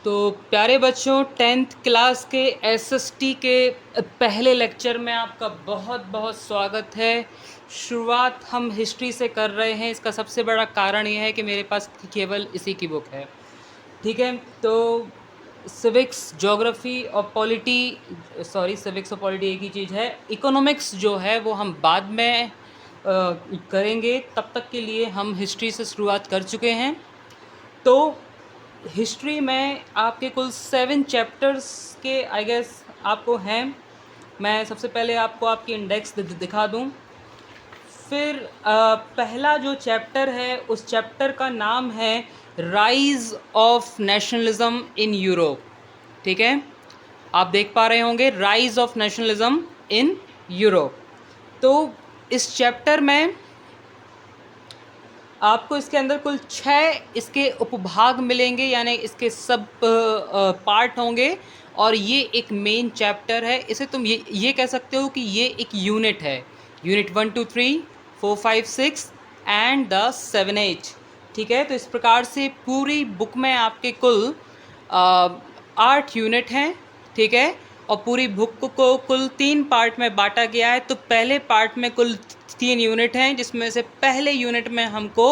तो प्यारे बच्चों, 10th क्लास के एसएसटी के पहले लेक्चर में आपका बहुत बहुत स्वागत है। शुरुआत हम हिस्ट्री से कर रहे हैं। इसका सबसे बड़ा कारण यह है कि मेरे पास केवल इसी की बुक है। ठीक है, तो सिविक्स, ज्योग्राफी और पॉलिटी, सिविक्स और पॉलिटी एक ही चीज़ है। इकोनॉमिक्स जो है वो हम बाद में करेंगे। तब तक के लिए हम हिस्ट्री से शुरुआत कर चुके हैं। तो हिस्ट्री में आपके कुल 7 चैप्टर्स के आई गेस आपको हैं। मैं सबसे पहले आपको आपकी इंडेक्स दिखा दूं। फिर पहला जो चैप्टर है उस चैप्टर का नाम है rise of nationalism in Europe. ठीक है, आप देख पा रहे होंगे rise of nationalism in Europe. तो इस चैप्टर में आपको इसके अंदर कुल 6 इसके उपभाग मिलेंगे, यानी इसके सब पार्ट होंगे और ये एक मेन चैप्टर है। इसे तुम ये कह सकते हो कि ये एक यूनिट है। Unit 1 2 3 4 5 6 and the 7 8। ठीक है, तो इस प्रकार से पूरी बुक में आपके कुल 8 यूनिट हैं। ठीक है, और पूरी बुक को कुल 3 पार्ट में बांटा गया है। तो पहले पार्ट में कुल 3 यूनिट हैं, जिसमें से पहले यूनिट में हमको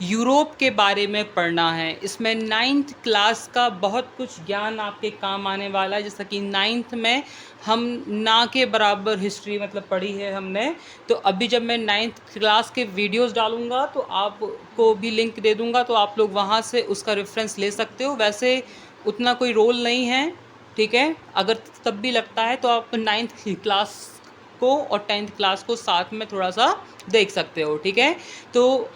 यूरोप के बारे में पढ़ना है। इसमें 9th क्लास का बहुत कुछ ज्ञान आपके काम आने वाला है। जैसा कि 9th में हम ना के बराबर हिस्ट्री पढ़ी है हमने। तो अभी जब मैं 9th क्लास के वीडियोस डालूंगा तो आपको भी लिंक दे दूंगा, तो आप लोग वहाँ से उसका रेफरेंस ले सकते हो। वैसे उतना कोई रोल नहीं है। ठीक है, अगर तब भी लगता है तो आप 9th क्लास को और 10th क्लास को साथ में थोड़ा सा देख सकते हो। ठीक है, तो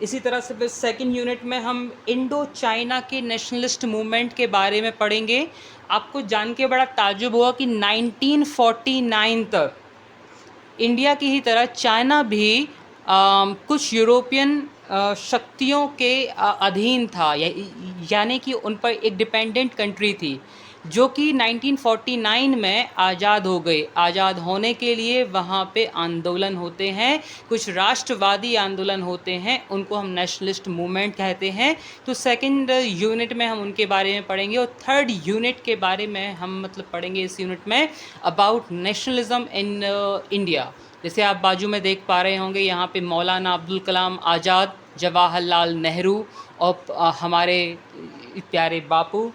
इसी तरह से फिर 2nd यूनिट में हम इंडो चाइना के नेशनलिस्ट मूवमेंट के बारे में पढ़ेंगे। आपको जान के बड़ा ताज्जुब हुआ कि 1949 तक इंडिया की ही तरह चाइना भी कुछ यूरोपियन शक्तियों के अधीन था, यानी कि उन पर एक डिपेंडेंट कंट्री थी, जो कि 1949 में आज़ाद हो गई। आज़ाद होने के लिए वहाँ पे आंदोलन होते हैं, कुछ राष्ट्रवादी आंदोलन होते हैं, उनको हम नेशनलिस्ट मूवमेंट कहते हैं। तो 2nd यूनिट में हम उनके बारे में पढ़ेंगे और 3rd यूनिट के बारे में हम पढ़ेंगे इस यूनिट में अबाउट नेशनलिज्म इन इंडिया। जैसे आप बाजू में देख पा रहे होंगे, यहाँ पे मौलाना अब्दुल कलाम आज़ाद, जवाहरलाल नेहरू और हमारे प्यारे बापू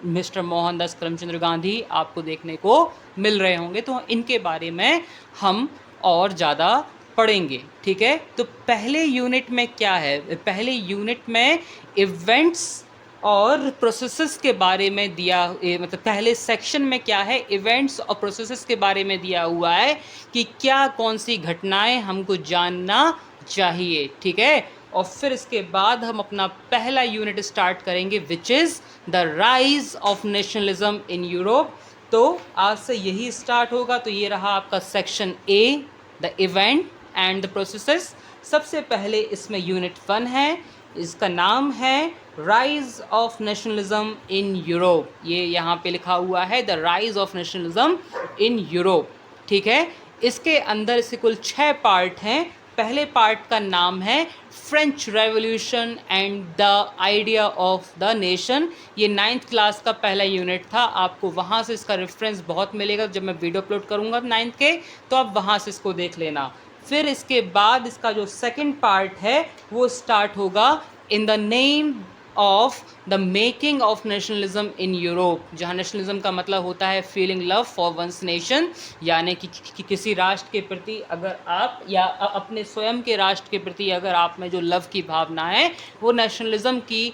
मिस्टर मोहनदास करमचंद गांधी आपको देखने को मिल रहे होंगे। तो इनके बारे में हम और ज़्यादा पढ़ेंगे। ठीक है, तो पहले यूनिट में क्या है? पहले यूनिट में इवेंट्स और प्रोसेसेस के बारे में दिया, पहले सेक्शन में क्या है, इवेंट्स और प्रोसेसेस के बारे में दिया हुआ है कि क्या कौन सी घटनाएं हमको जानना चाहिए। ठीक है, और फिर इसके बाद हम अपना पहला यूनिट स्टार्ट करेंगे, which is the rise of nationalism in Europe. तो आज से यही स्टार्ट होगा। तो ये रहा आपका section A, the event and the processes. सबसे पहले इसमें यूनिट 1 है, इसका नाम है rise of nationalism in Europe. ये यहाँ पे लिखा हुआ है, the rise of nationalism in Europe. ठीक है, इसके अंदर इसके कुल 6 पार्ट हैं। पहले पार्ट का नाम है French revolution and the idea of the nation. ये 9th क्लास का पहला यूनिट था। आपको वहाँ से इसका रेफरेंस बहुत मिलेगा। जब मैं वीडियो अपलोड करूँगा 9th के, तो आप वहाँ से इसको देख लेना। फिर इसके बाद इसका जो 2nd पार्ट है वो स्टार्ट होगा in the name of the making of nationalism in Europe, जहाँ नेशनलिज्म का मतलब होता है feeling love for one's nation, यानी कि किसी राष्ट्र के प्रति अगर आप या अपने स्वयं के राष्ट्र के प्रति अगर आप में जो लव की भावना है, वो नेशनलिज्म की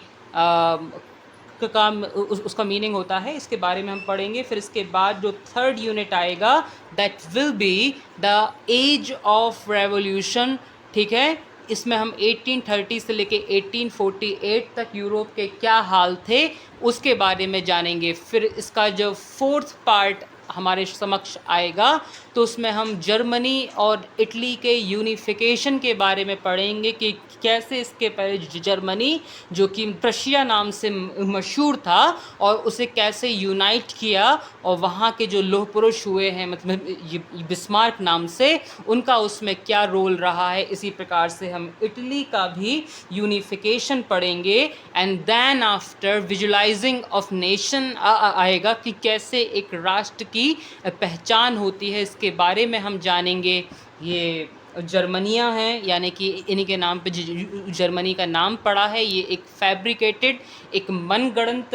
उसका मीनिंग होता है। इसके बारे में हम पढ़ेंगे। फिर इसके बाद जो 3rd यूनिट आएगा, that will be the age of revolution. ठीक है, इसमें हम 1830 से लेके 1848 तक यूरोप के क्या हाल थे उसके बारे में जानेंगे। फिर इसका जो 4th पार्ट हमारे समक्ष आएगा तो उसमें हम जर्मनी और इटली के यूनिफिकेशन के बारे में पढ़ेंगे कि कैसे इसके पहले जर्मनी, जो कि प्रशिया नाम से मशहूर था, और उसे कैसे यूनाइट किया, और वहाँ के जो लोह पुरुष हुए हैं मतलब ये बिस्मार्क नाम से, उनका उसमें क्या रोल रहा है। इसी प्रकार से हम इटली का भी यूनिफिकेशन पढ़ेंगे। And then after visualising of nation आएगा कि कैसे एक राष्ट्र की पहचान होती है, इसके बारे में हम जानेंगे। ये जर्मनियाँ हैं, यानी कि इन्हीं के नाम पे जर्मनी का नाम पड़ा है। ये एक फैब्रिकेटेड, एक मनगढ़ंत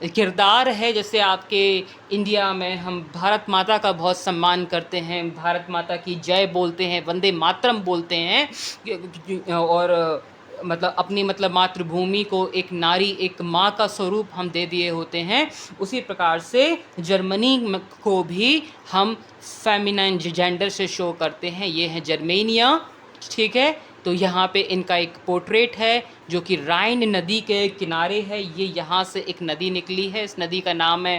किरदार है। जैसे आपके इंडिया में हम भारत माता का बहुत सम्मान करते हैं, भारत माता की जय बोलते हैं, वंदे मातरम बोलते हैं, और मतलब अपनी मतलब मातृभूमि को एक नारी, एक माँ का स्वरूप हम दे दिए होते हैं। उसी प्रकार से जर्मनी को भी हम फेमिनाइन जेंडर से शो करते हैं। ये है जर्मेनिया, ठीक है। तो यहाँ पे इनका एक पोर्ट्रेट है जो कि राइन नदी के किनारे है। ये यहाँ से एक नदी निकली है, इस नदी का नाम है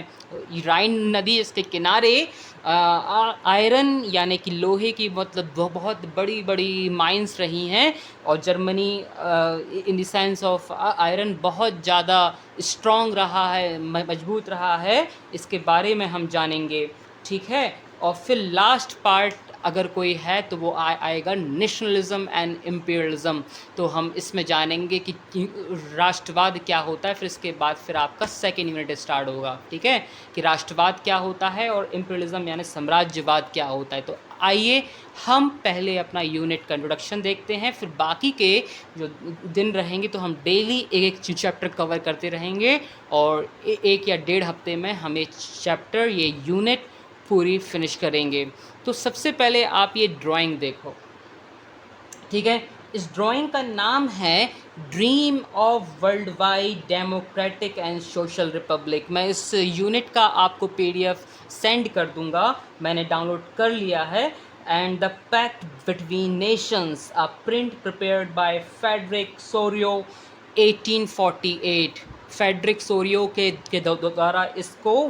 राइन नदी। इसके किनारे आयरन यानी कि लोहे की मतलब बहुत बड़ी बड़ी माइंस रही हैं, और Germany in the sense of iron बहुत ज़्यादा स्ट्रॉन्ग रहा है, मजबूत रहा है। इसके बारे में हम जानेंगे, ठीक है। और फिर लास्ट पार्ट अगर कोई है तो वो आएगा नेशनलिज्म एंड इम्पीरियलिज्म। तो हम इसमें जानेंगे कि राष्ट्रवाद क्या होता है। फिर इसके बाद फिर आपका सेकेंड यूनिट स्टार्ट होगा, ठीक है, कि राष्ट्रवाद क्या होता है और इम्पीरियलिज्म यानी साम्राज्यवाद क्या होता है। तो आइए हम पहले अपना यूनिट का इंट्रोडक्शन देखते हैं, फिर बाकी के जो दिन रहेंगे तो हम डेली एक चैप्टर कवर करते रहेंगे, और एक या 1.5 हफ्ते में हम ये चैप्टर, ये यूनिट पूरी फिनिश करेंगे। तो सबसे पहले आप ये ड्राइंग देखो, ठीक है। इस ड्राइंग का नाम है dream of world wide democratic and social Republic. मैं इस यूनिट का आपको PDF सेंड कर दूंगा, मैंने डाउनलोड कर लिया है। And the pact between nations, a print prepared by Frederic Sorrieu 1848। Frederic Sorrieu के द्वारा इसको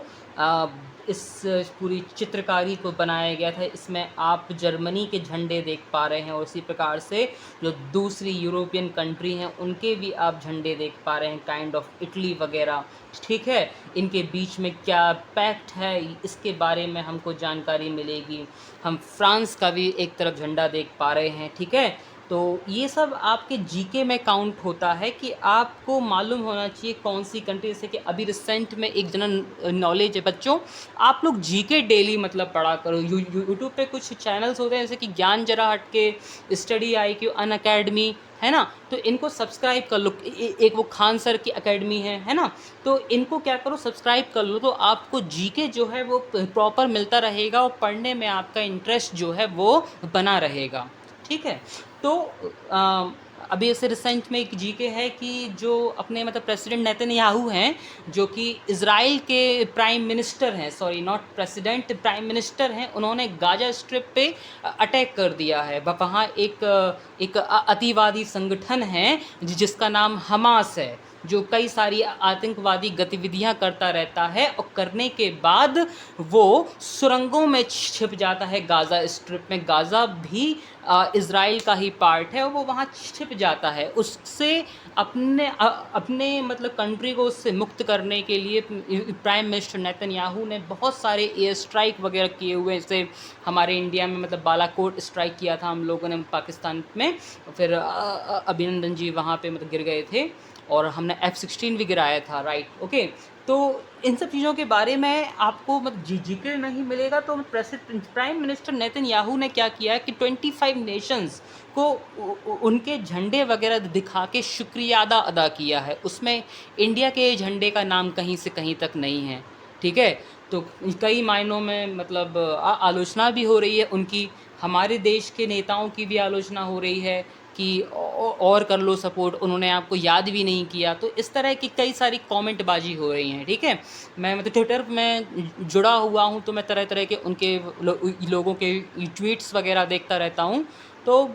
इस पूरी चित्रकारी को बनाया गया था। इसमें आप जर्मनी के झंडे देख पा रहे हैं, और इसी प्रकार से जो दूसरी यूरोपियन कंट्री हैं उनके भी आप झंडे देख पा रहे हैं, काइंड ऑफ इटली वगैरह, ठीक है। इनके बीच में क्या पैक्ट है इसके बारे में हमको जानकारी मिलेगी। हम फ्रांस का भी एक तरफ झंडा देख पा रहे हैं, ठीक है। तो ये सब आपके जीके में काउंट होता है कि आपको मालूम होना चाहिए कौन सी कंट्री। जैसे कि अभी रिसेंट में एक जनरल नॉलेज है बच्चों, आप लोग जीके डेली मतलब पढ़ा करो। यूट्यूब पे कुछ चैनल्स होते हैं जैसे कि ज्ञान जरा हटके, स्टडी IQ, अनअकैडमी, है ना। तो इनको सब्सक्राइब कर लो। एक वो खान सर की अकेडमी है ना। तो इनको क्या करो, सब्सक्राइब कर लो, तो आपको जीके जो है वो प्रॉपर मिलता रहेगा, और पढ़ने में आपका इंटरेस्ट जो है वो बना रहेगा, ठीक है। तो अभी ऐसे रिसेंट में एक जीके है कि जो अपने मतलब प्रेसिडेंट नेतन्याहू हैं, जो कि इज़राइल के प्राइम मिनिस्टर हैं, sorry not president, prime minister हैं, उन्होंने गाजा स्ट्रिप पे अटैक कर दिया है। वहाँ एक अतिवादी संगठन है जिसका नाम हमास है, जो कई सारी आतंकवादी गतिविधियां करता रहता है, और करने के बाद वो सुरंगों में छिप जाता है गाज़ा स्ट्रिप में। गाज़ा भी इज़राइल का ही पार्ट है, और वो वहाँ छिप जाता है। उससे अपने मतलब कंट्री को उससे मुक्त करने के लिए प्राइम मिनिस्टर नेतन्याहू ने बहुत सारे एयर स्ट्राइक वगैरह किए हुए हैं। जैसे हमारे इंडिया में मतलब बालाकोट स्ट्राइक किया था हम लोगों ने पाकिस्तान में, फिर अभिनंदन जी वहाँ पे मतलब गिर गए थे, और हमने F-16 भी गिराया था, राइट, ओके। तो इन सब चीज़ों के बारे में आपको मतलब जीके नहीं मिलेगा। तो प्राइम मिनिस्टर नेतन्याहू ने क्या किया है कि 25 नेशंस को उनके झंडे वगैरह दिखा के शुक्रिया अदा किया है। उसमें इंडिया के झंडे का नाम कहीं से कहीं तक नहीं है, ठीक है। तो कई मायनों में मतलब आलोचना भी हो रही है उनकी, हमारे देश के नेताओं की भी आलोचना हो रही है कि और कर लो सपोर्ट, उन्होंने आपको याद भी नहीं किया। तो इस तरह की कई सारी कमेंटबाजी हो रही हैं, ठीक है। मैं मतलब ट्विटर में जुड़ा हुआ हूँ, तो मैं तरह तरह के उनके लोगों के ट्वीट्स वगैरह देखता रहता हूँ। तो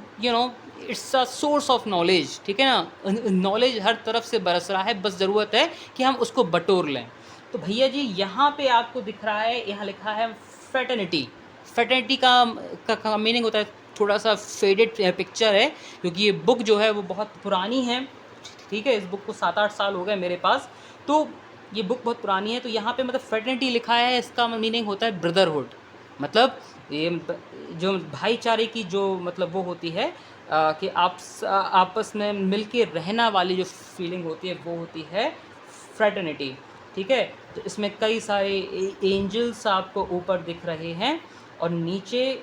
it's a source of knowledge, ठीक है ना। नॉलेज हर तरफ से बरस रहा है, बस ज़रूरत है कि हम उसको बटोर लें। तो भैया जी यहाँ पे आपको दिख रहा है, यहाँ लिखा है फ्रेटर्निटी, फ्रेटर्निटी का मीनिंग होता है थोड़ा सा फेडेड पिक्चर है, क्योंकि ये बुक जो है वो बहुत पुरानी है, ठीक है। इस बुक को 7-8 साल हो गए मेरे पास, तो ये बुक बहुत पुरानी है। तो यहाँ पे मतलब फ्रेटर्निटी लिखा है, इसका मीनिंग होता है ब्रदरहुड, मतलब ये जो भाईचारे की जो मतलब वो होती है कि आप आपस में मिलके रहना वाली जो फीलिंग होती है वो होती है फ्रेटर्निटी, ठीक है। तो इसमें कई सारे एंजल्स आपको ऊपर दिख रहे हैं और नीचे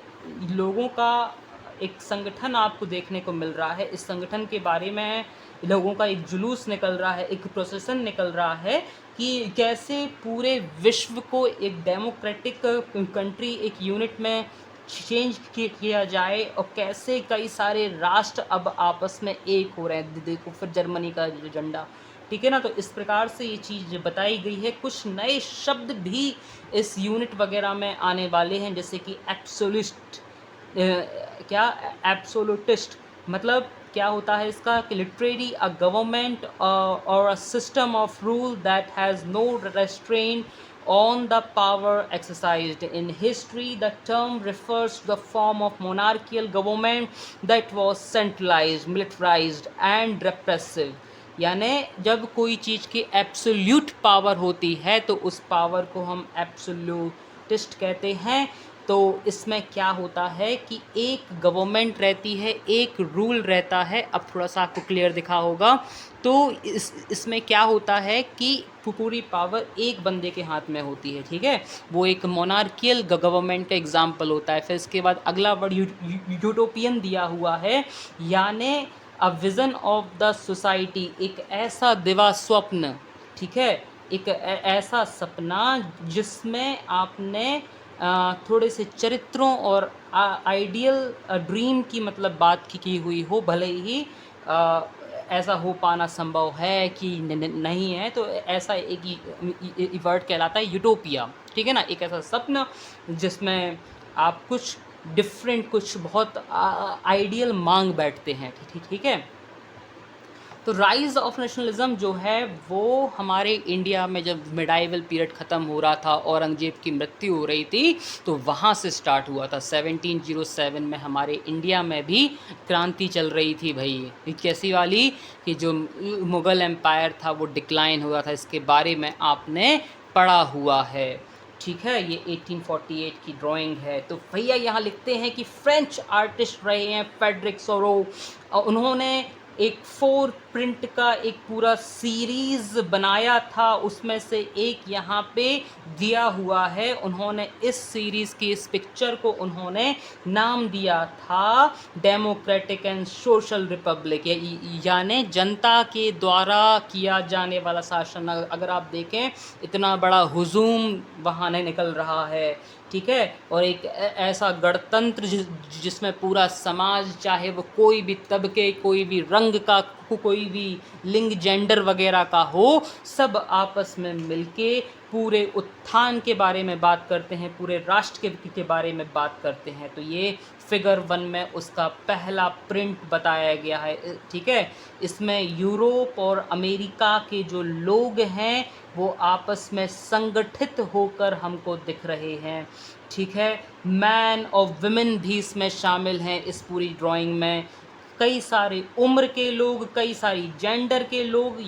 लोगों का एक संगठन आपको देखने को मिल रहा है। इस संगठन के बारे में लोगों का एक जुलूस निकल रहा है, एक प्रोसेसन निकल रहा है कि कैसे पूरे विश्व को एक डेमोक्रेटिक कंट्री, एक यूनिट में चेंज किया जाए और कैसे कई सारे राष्ट्र अब आपस में एक हो रहे हैं। देखो फिर जर्मनी का झंडा, ठीक है ना। तो इस प्रकार से ये चीज़ बताई गई है। कुछ नए शब्द भी इस यूनिट वगैरह में आने वाले हैं, जैसे कि एब्सोल्यूट, क्या एब्सोल्यूटिस्ट मतलब क्या होता है इसका कि लिटरेरी अ गवर्नमेंट और a system of rule that has no restraint on the power exercised. In history, the term refers to the form of monarchical government that was centralized, militarized and repressive. यानी जब कोई चीज़ की absolute power होती है तो उस power को हम एब्सोल्यूटिस्ट कहते हैं। तो इसमें क्या होता है कि एक गवर्नमेंट रहती है, एक रूल रहता है। अब थोड़ा सा आपको क्लियर दिखा होगा। तो इसमें क्या होता है कि पूरी पावर एक बंदे के हाथ में होती है, ठीक है। वो एक मोनार्कियल गवर्नमेंट का एग्जाम्पल होता है। फिर इसके बाद अगला वर्ड यूटोपियन दिया हुआ है, यानी अ विज़न ऑफ द सोसाइटी, एक ऐसा दिवा स्वप्न, ठीक है, एक ऐसा सपना जिसमें आपने थोड़े से चरित्रों और आइडियल ड्रीम की मतलब बात की हुई हो, भले ही ऐसा हो पाना संभव है कि नहीं है। तो ऐसा एक वर्ड कहलाता है यूटोपिया, ठीक है ना। एक ऐसा सपना जिसमें आप कुछ डिफरेंट, कुछ बहुत आइडियल मांग बैठते हैं, ठीक है। तो राइज़ ऑफ नेशनलिज्म जो है वो हमारे इंडिया में जब मिडाइवल पीरियड ख़त्म हो रहा था, औरंगजेब की मृत्यु हो रही थी, तो वहाँ से स्टार्ट हुआ था। 1707 में हमारे इंडिया में भी क्रांति चल रही थी भाई। कैसी वाली कि जो मुग़ल एम्पायर था वो डिक्लाइन हुआ था, इसके बारे में आपने पढ़ा हुआ है, ठीक है। ये 1848 की ड्राइंग है। तो भैया यहाँ लिखते हैं कि फ्रेंच आर्टिस्ट रहे हैं फ्रेडरिक सोरो, उन्होंने एक 4 प्रिंट का एक पूरा सीरीज़ बनाया था, उसमें से एक यहाँ पे दिया हुआ है। उन्होंने इस सीरीज़ की, इस पिक्चर को उन्होंने नाम दिया था डेमोक्रेटिक एंड सोशल रिपब्लिक, यानी जनता के द्वारा किया जाने वाला शासन। अगर आप देखें इतना बड़ा हुजूम वहाँ नहीं निकल रहा है, ठीक है। और एक ऐसा गणतंत्र जिसमें पूरा समाज, चाहे वो कोई भी तबके, कोई भी रंग का, कोई भी लिंग, जेंडर वगैरह का हो, सब आपस में मिलके पूरे उत्थान के बारे में बात करते हैं, पूरे राष्ट्र के बारे में बात करते हैं। तो ये फिगर 1 में उसका पहला प्रिंट बताया गया है, ठीक है। इसमें यूरोप और अमेरिका के जो लोग हैं वो आपस में संगठित होकर हमको दिख रहे हैं, ठीक है। मैन और विमेन भी इसमें शामिल हैं इस पूरी ड्राइंग में। कई सारे उम्र के लोग, कई सारी जेंडर के लोग,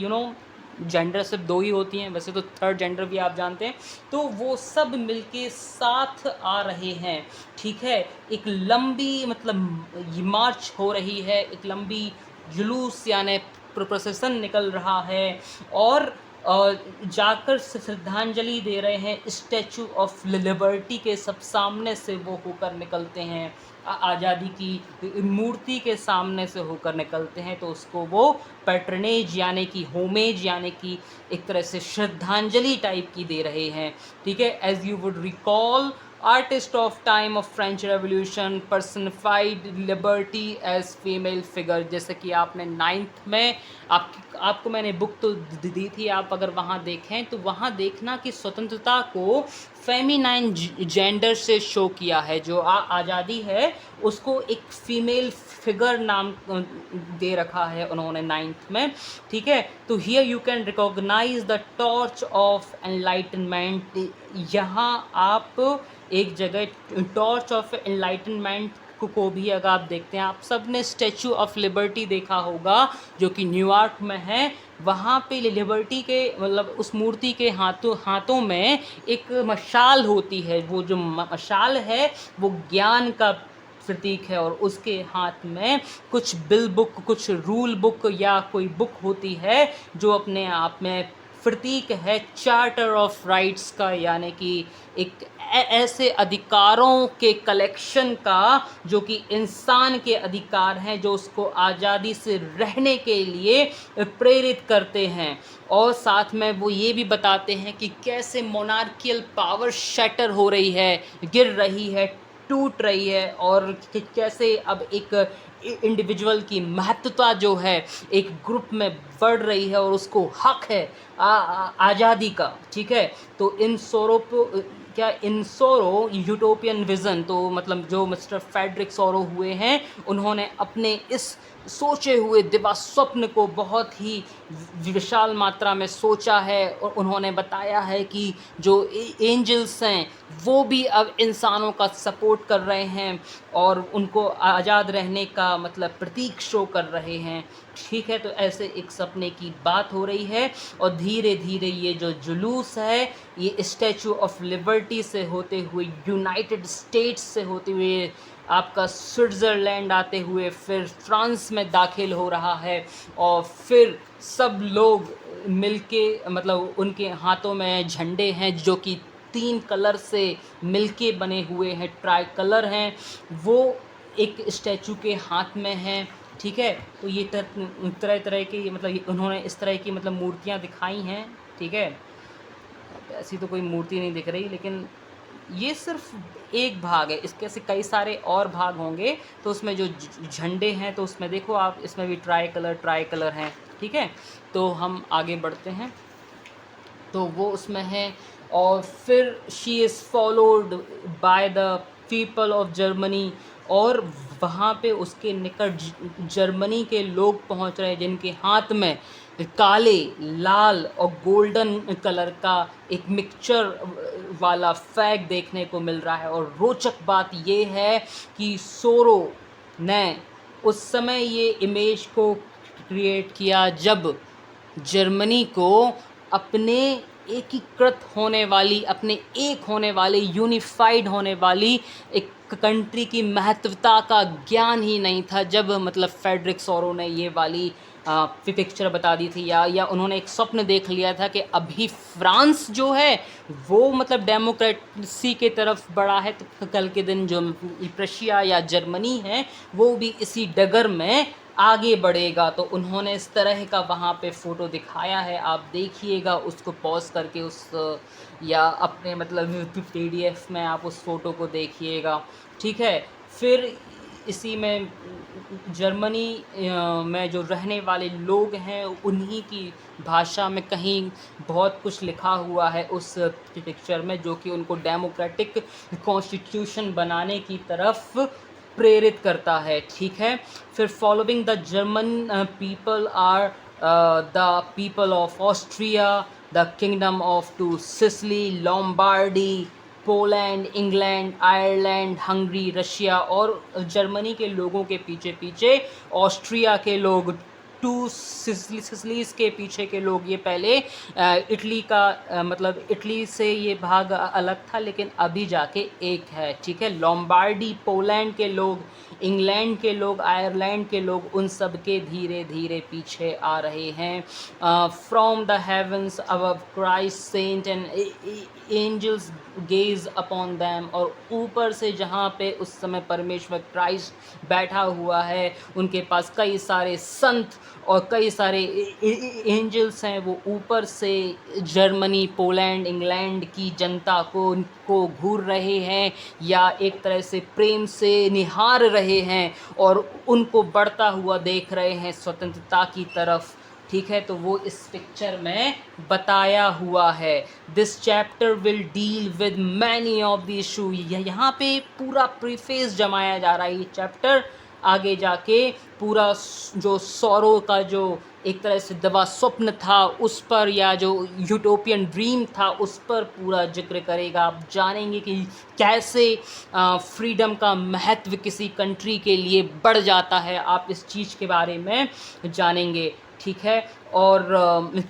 जेंडर सिर्फ 2 ही होती हैं, वैसे तो थर्ड जेंडर भी आप जानते हैं। तो वो सब मिलके साथ आ रहे हैं, ठीक है। एक लंबी मतलब मार्च हो रही है, एक लंबी जुलूस यानी प्रोसेसन निकल रहा है और जाकर श्रद्धांजलि दे रहे हैं स्टैचू ऑफ लिबर्टी के सब सामने से वो होकर निकलते हैं, आज़ादी की मूर्ति के सामने से होकर निकलते हैं। तो उसको वो पैट्रनेज यानी कि होमेज यानी कि एक तरह से श्रद्धांजलि टाइप की दे रहे हैं, ठीक है। As you would recall artist of time of French revolution personified liberty as female figure, जैसे कि आपने 9th में आपको मैंने बुक तो दी थी, आप अगर वहाँ देखें तो वहाँ देखना कि स्वतंत्रता को फेमिनाइन जेंडर से शो किया है। जो आज़ादी है उसको एक फीमेल फिगर नाम दे रखा है उन्होंने 9th में, ठीक है। तो here you can recognise the torch of enlightenment. यहाँ आप एक जगह टॉर्च ऑफ एनलाइटनमेंट को भी अगर आप देखते हैं, आप सब ने स्टैचू ऑफ लिबर्टी देखा होगा जो कि न्यूयॉर्क में है। वहाँ पे लिबर्टी के मतलब उस मूर्ति के हाथों में एक मशाल होती है। वो जो मशाल है वो ज्ञान का प्रतीक है, और उसके हाथ में कुछ बिल बुक, कुछ रूल बुक या कोई बुक होती है जो अपने आप में प्रतीक है चार्टर ऑफ राइट्स का, यानी कि एक ऐसे अधिकारों के कलेक्शन का जो कि इंसान के अधिकार हैं, जो उसको आज़ादी से रहने के लिए प्रेरित करते हैं। और साथ में वो ये भी बताते हैं कि कैसे मोनार्कियल पावर शैटर हो रही है, गिर रही है, टूट रही है, और कैसे अब एक इंडिविजुअल की महत्वता जो है एक ग्रुप में बढ़ रही है, और उसको हक है आज़ादी का, ठीक है। तो इन सोरो यूटोपियन विज़न, तो मतलब जो मिस्टर फ्रेडरिक सोरो हुए हैं, उन्होंने अपने इस सोचे हुए दिवा स्वप्न को बहुत ही विशाल मात्रा में सोचा है, और उन्होंने बताया है कि जो एंजल्स हैं वो भी अब इंसानों का सपोर्ट कर रहे हैं और उनको आज़ाद रहने का मतलब प्रतीक शो कर रहे हैं, ठीक है। तो ऐसे एक सपने की बात हो रही है, और धीरे धीरे ये जो जुलूस है ये स्टैचू ऑफ लिबर्टी से होते हुए यूनाइटेड स्टेट्स से होते हुए आपका स्विट्ज़रलैंड आते हुए फिर फ्रांस में दाखिल हो रहा है, और फिर सब लोग मिलके मतलब उनके हाथों में झंडे हैं जो कि 3 कलर से मिलके बने हुए हैं, ट्राई कलर हैं, वो एक स्टैचू के हाथ में हैं, ठीक है। तो ये तरह तरह के मतलब उन्होंने इस तरह की मतलब मूर्तियाँ दिखाई हैं, ठीक है। ऐसी तो कोई मूर्ति नहीं दिख रही, लेकिन ये सिर्फ एक भाग है, इसके ऐसे कई सारे और भाग होंगे। तो उसमें जो झंडे हैं तो उसमें देखो आप, इसमें भी ट्राई कलर हैं, ठीक है। तो हम आगे बढ़ते हैं, तो वो उसमें है। और फिर she is followed by the people of Germany, और वहाँ पे उसके निकट जर्मनी के लोग पहुँच रहे हैं जिनके हाथ में काले, लाल और गोल्डन कलर का एक मिक्सचर वाला फ्लैग देखने को मिल रहा है। और रोचक बात ये है कि सोरो ने उस समय ये इमेज को क्रिएट किया जब जर्मनी को अपने एकीकृत होने वाली, अपने एक होने वाली, यूनिफाइड होने वाली एक कंट्री की महत्वता का ज्ञान ही नहीं था। जब मतलब फ्रेडरिक सोरो ने ये वाली पिक्चर बता दी थी, या उन्होंने एक स्वप्न देख लिया था कि अभी फ्रांस जो है वो मतलब डेमोक्रेसी के तरफ बढ़ा है, तो कल के दिन जो प्रशिया या जर्मनी है वो भी इसी डगर में आगे बढ़ेगा। तो उन्होंने इस तरह का वहाँ पे फ़ोटो दिखाया है, आप देखिएगा उसको पॉज करके उस या अपने मतलब PDF में आप उस फ़ोटो को देखिएगा, ठीक है। फिर इसी में जर्मनी में जो रहने वाले लोग हैं उन्हीं की भाषा में कहीं बहुत कुछ लिखा हुआ है उस पिक्चर में, जो कि उनको डेमोक्रेटिक कॉन्स्टिट्यूशन बनाने की तरफ प्रेरित करता है, ठीक है। फिर following the German people are the people of Austria, the kingdom of two Sicily, Lombardy, Poland, England, Ireland, Hungary, Russia, और जर्मनी के लोगों के पीछे पीछे ऑस्ट्रिया के लोग, टू सिसिलीज के पीछे के लोग। ये पहले इटली का मतलब इटली से ये भाग अलग था, लेकिन अभी जाके एक है, ठीक है। लॉम्बार्डी, पोलैंड के लोग, इंग्लैंड के लोग, आयरलैंड के लोग, उन सब के धीरे धीरे पीछे आ रहे हैं। From the heavens above Christ saint and angels gaze upon them, और ऊपर से जहाँ पे उस समय परमेश्वर क्राइस्ट बैठा हुआ है उनके पास कई सारे संत और कई सारे एंजल्स हैं, वो ऊपर से जर्मनी, पोलैंड, इंग्लैंड की जनता को घूर रहे हैं, या एक तरह से प्रेम से निहार रहे हैं और उनको बढ़ता हुआ देख रहे हैं स्वतंत्रता की तरफ, ठीक है, तो वो इस पिक्चर में बताया हुआ है। This chapter will deal with many of the issue. यहाँ पे पूरा प्रीफेस जमाया जा रहा है। ये चैप्टर आगे जाके पूरा जो सौरों का जो एक तरह से दवा स्वप्न था उस पर, या जो यूटोपियन ड्रीम था उस पर पूरा जिक्र करेगा। आप जानेंगे कि कैसे फ्रीडम का महत्व किसी कंट्री के लिए बढ़ जाता है, आप इस चीज़ के बारे में जानेंगे, ठीक है। और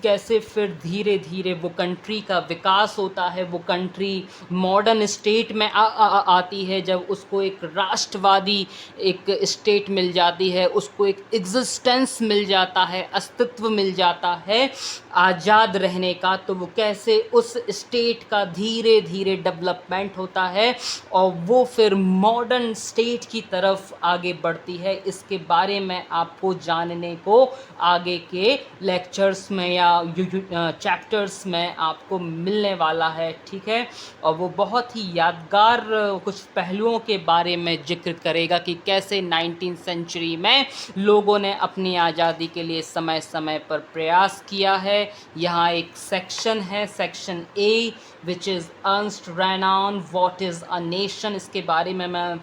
कैसे फिर धीरे धीरे वो कंट्री का विकास होता है, वो कंट्री मॉडर्न स्टेट में आती है, जब उसको एक राष्ट्रवादी एक स्टेट मिल जाती है, उसको एक एग्जिस्टेंस मिल जाता है, अस्तित्व मिल जाता है आज़ाद रहने का, तो वो कैसे उस स्टेट का धीरे धीरे डेवलपमेंट होता है और वो फिर मॉडर्न स्टेट की तरफ आगे बढ़ती है। इसके बारे में आपको जानने को आगे के लेक्चर्स में या चैप्टर्स में आपको मिलने वाला है, ठीक है। और वो बहुत ही यादगार कुछ पहलुओं के बारे में जिक्र करेगा कि कैसे 19वीं सेंचुरी में लोगों ने अपनी आज़ादी के लिए समय समय पर प्रयास किया है। यहाँ एक सेक्शन है, section A, which is Ernest Renan what is a nation. इसके बारे में मैं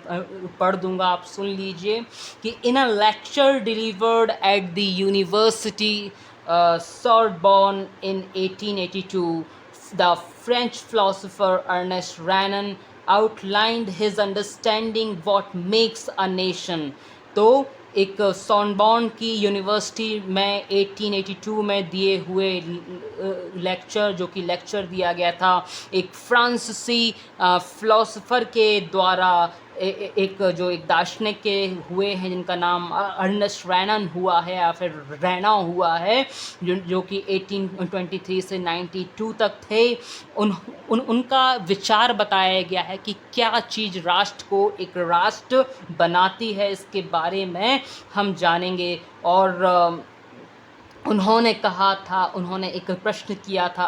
पढ़ दूंगा, आप सुन लीजिए कि in a lecture delivered at the university Sorbonne in 1882, the French philosopher Ernest Renan outlined his understanding what makes a nation। तो एक सॉर्बॉन की यूनिवर्सिटी में 1882 में दिए हुए लेक्चर, जो कि लेक्चर दिया गया था एक फ्रांसीसी फ़िलासफ़र के द्वारा, एक जो एक दार्शनिक के हुए हैं जिनका नाम अर्नेस्ट रैनन हुआ है या फिर रैना हुआ है, जो कि 1823 से 92 तक थे। उनका विचार बताया गया है कि क्या चीज़ राष्ट्र को एक राष्ट्र बनाती है, इसके बारे में हम जानेंगे। और उन्होंने कहा था, उन्होंने एक प्रश्न किया था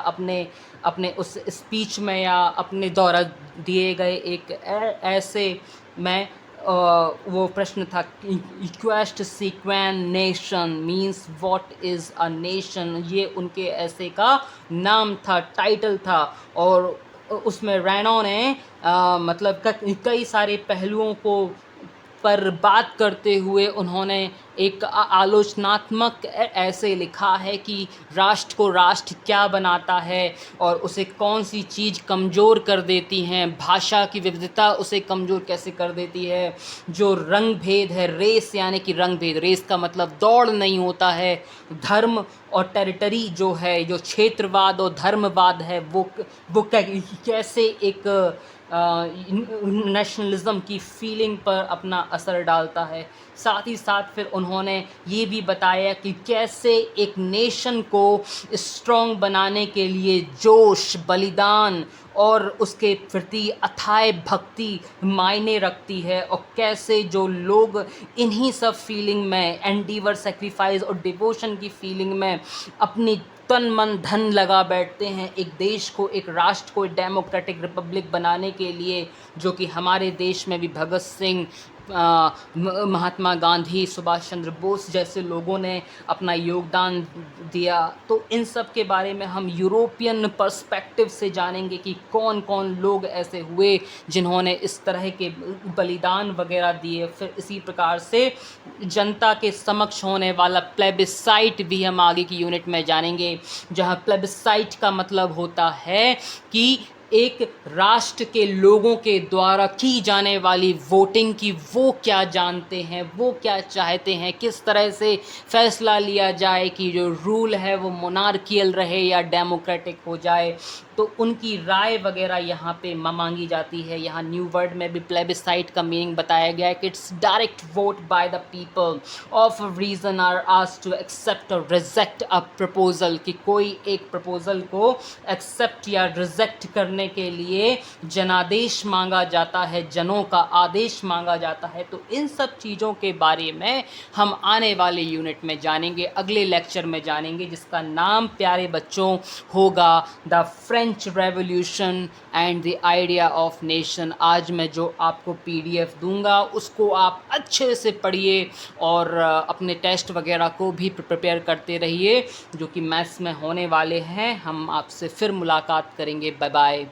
अपने उस स्पीच में या अपने द्वारा दिए गए एक ऐसे में, वो प्रश्न था quest सीक्वेन nation means what is a nation. ये उनके ऐसे का नाम था, टाइटल था। और उसमें रैनो ने मतलब कई सारे पहलुओं को पर बात करते हुए उन्होंने एक आलोचनात्मक ऐसे लिखा है कि राष्ट्र को राष्ट्र क्या बनाता है और उसे कौन सी चीज़ कमज़ोर कर देती हैं, भाषा की विविधता उसे कमज़ोर कैसे कर देती है, जो रंग भेद है, रेस यानी कि रंग भेद, रेस का मतलब दौड़ नहीं होता है, धर्म और टेरिटरी जो है, जो क्षेत्रवाद और धर्मवाद है, वो कैसे एक नेशनलिज़म की फीलिंग पर अपना असर डालता है। साथ ही साथ फिर उन्होंने ये भी बताया कि कैसे एक नेशन को स्ट्रॉन्ग बनाने के लिए जोश, बलिदान और उसके प्रति अथाह भक्ति मायने रखती है, और कैसे जो लोग इन्हीं सब फीलिंग में, एंडीवर, सेक्रीफाइस और डिवोशन की फीलिंग में अपनी तन मन धन लगा बैठते हैं एक देश को, एक राष्ट्र को डेमोक्रेटिक रिपब्लिक बनाने के लिए, जो कि हमारे देश में भी भगत सिंह, महात्मा गांधी, सुभाष चंद्र बोस जैसे लोगों ने अपना योगदान दिया। तो इन सब के बारे में हम यूरोपियन पर्सपेक्टिव से जानेंगे कि कौन कौन लोग ऐसे हुए जिन्होंने इस तरह के बलिदान वगैरह दिए। फिर इसी प्रकार से जनता के समक्ष होने वाला प्लेबिसाइट भी हम आगे की यूनिट में जानेंगे, जहां प्लेबिसाइट का मतलब होता है कि एक राष्ट्र के लोगों के द्वारा की जाने वाली वोटिंग की वो क्या जानते हैं, वो क्या चाहते हैं, किस तरह से फैसला लिया जाए कि जो रूल है वो मोनार्कियल रहे या डेमोक्रेटिक हो जाए। तो उनकी राय वगैरह यहाँ पे मांगी जाती है। यहाँ न्यू वर्ड में भी प्लेबिसाइट का मीनिंग बताया गया है कि it's direct vote by the people of region are asked to accept और रिजेक्ट अ प्रपोजल, कि कोई एक प्रपोजल को एक्सेप्ट या रिजेक्ट करने करने के लिए जनादेश मांगा जाता है, जनों का आदेश मांगा जाता है। तो इन सब चीज़ों के बारे में हम आने वाले यूनिट में जानेंगे, अगले लेक्चर में जानेंगे, जिसका नाम प्यारे बच्चों होगा the French revolution and the idea of nation. आज मैं जो आपको PDF दूंगा उसको आप अच्छे से पढ़िए और अपने टेस्ट वगैरह को भी प्रिपेयर करते रहिए जो कि मैथ्स में होने वाले हैं। हम आपसे फिर मुलाकात करेंगे। Bye bye.